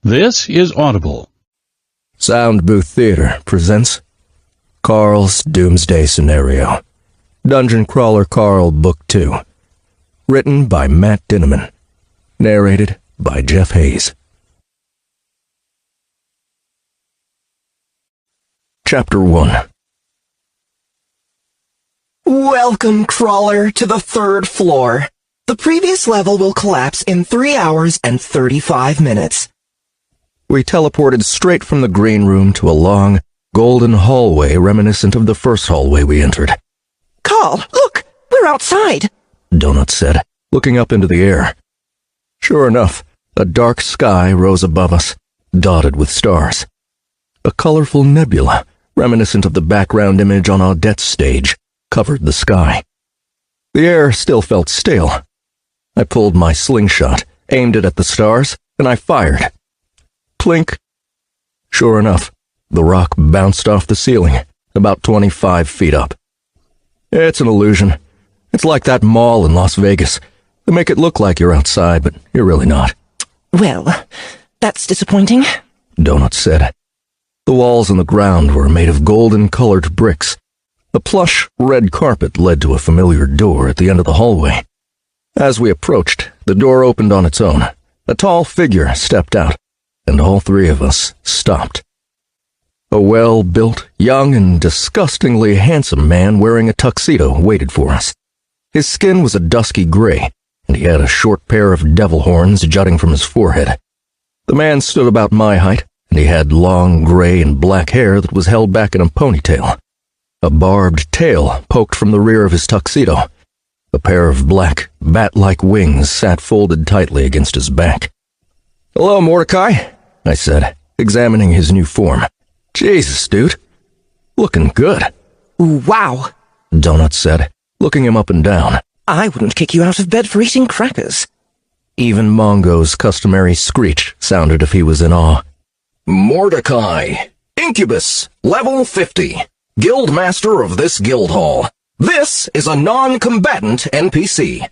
This is Audible. Sound Booth Theater presents Carl's Doomsday Scenario. Dungeon Crawler Carl Book 2. Written by Matt Dinniman. Narrated by Jeff Hayes. Chapter 1. Welcome, Crawler, to the 3rd floor. The previous level will collapse in 3 hours and 35 minutes. We teleported straight from the green room to a long, golden hallway reminiscent of the first hallway we entered. Carl, look! We're outside! Donut said, looking up into the air. Sure enough, a dark sky rose above us, dotted with stars. A colorful nebula, reminiscent of the background image on Audette's stage, covered the sky. The air still felt stale. I pulled my slingshot, aimed it at the stars, and I fired. Clink. Sure enough, the rock bounced off the ceiling, about 25 feet up. It's an illusion. It's like that mall in Las Vegas. They make it look like you're outside, but you're really not. Well, that's disappointing, Donut said. The walls and the ground were made of golden-colored bricks. A plush red carpet led to a familiar door at the end of the hallway. As we approached, the door opened on its own. A tall figure stepped out, and all three of us stopped. A well-built, young, and disgustingly handsome man wearing a tuxedo waited for us. His skin was a dusky gray, and he had a short pair of devil horns jutting from his forehead. The man stood about my height, and he had long gray and black hair that was held back in a ponytail. A barbed tail poked from the rear of his tuxedo. A pair of black, bat-like wings sat folded tightly against his back. "Hello, Mordecai," I said, examining his new form. "Jesus, dude. Looking good." Wow, Donut said, looking him up and down. I wouldn't kick you out of bed for eating crackers. Even Mongo's customary screech sounded if he was in awe. Mordecai, Incubus, level 50, Guildmaster of this guild hall. This is a non-combatant NPC.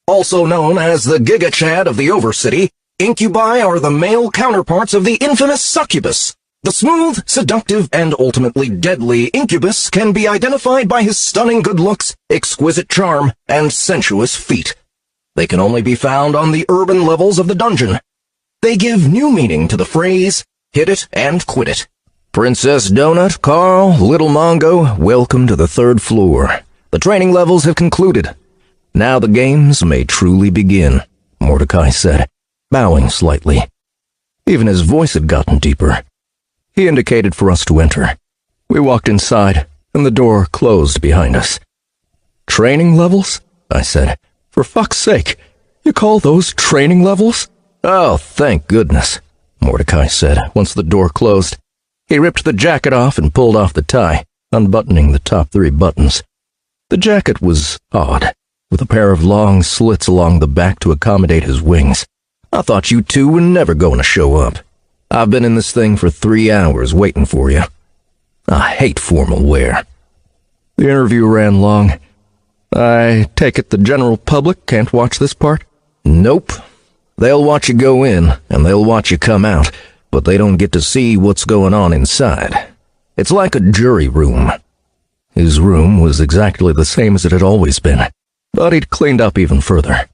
Also known as the Giga Chad of the Overcity, Incubi are the male counterparts of the infamous succubus. The smooth, seductive, and ultimately deadly incubus can be identified by his stunning good looks, exquisite charm, and sensuous feat. They can only be found on the urban levels of the dungeon. They give new meaning to the phrase, hit it and quit it. Princess Donut, Carl, Little Mongo, welcome to the 3rd floor. The training levels have concluded. Now the games may truly begin, Mordecai said, bowing slightly. Even his voice had gotten deeper. He indicated for us to enter. We walked inside, and the door closed behind us. "Training levels?" I said. "For fuck's sake, you call those training levels?" "Oh, thank goodness," Mordecai said, once the door closed. He ripped the jacket off and pulled off the tie, unbuttoning the top 3 buttons. The jacket was odd, with a pair of long slits along the back to accommodate his wings. "I thought you two were never going to show up. I've been in this thing for 3 hours waiting for you. I hate formal wear." The interview ran long. "I take it the general public can't watch this part?" "Nope. They'll watch you go in, and they'll watch you come out, but they don't get to see what's going on inside. It's like a jury room." His room was exactly the same as it had always been, but he'd cleaned up even further.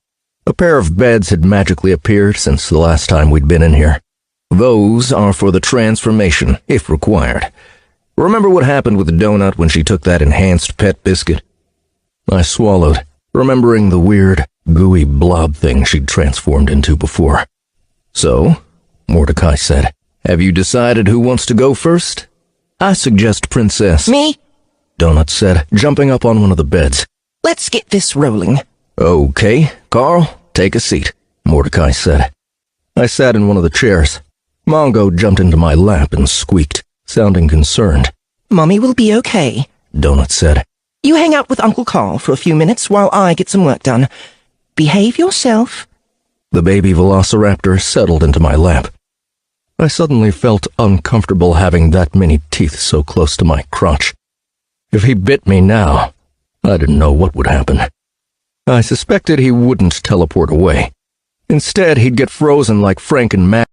A pair of beds had magically appeared since the last time we'd been in here. Those are for the transformation, if required. Remember what happened with Donut when she took that enhanced pet biscuit? I swallowed, remembering the weird, gooey blob thing she'd transformed into before. "So," Mordecai said, "have you decided who wants to go first?" "I suggest Princess." Me? Donut said, jumping up on one of the beds. Let's get this rolling. "Okay, Carl, take a seat," Mordecai said. I sat in one of the chairs. Mongo jumped into my lap and squeaked, sounding concerned. Mommy will be okay, Donut said. You hang out with Uncle Carl for a few minutes while I get some work done. Behave yourself. The baby velociraptor settled into my lap. I suddenly felt uncomfortable having that many teeth so close to my crotch. If he bit me now, I didn't know what would happen. I suspected he wouldn't teleport away. Instead, he'd get frozen like Frank and Matt.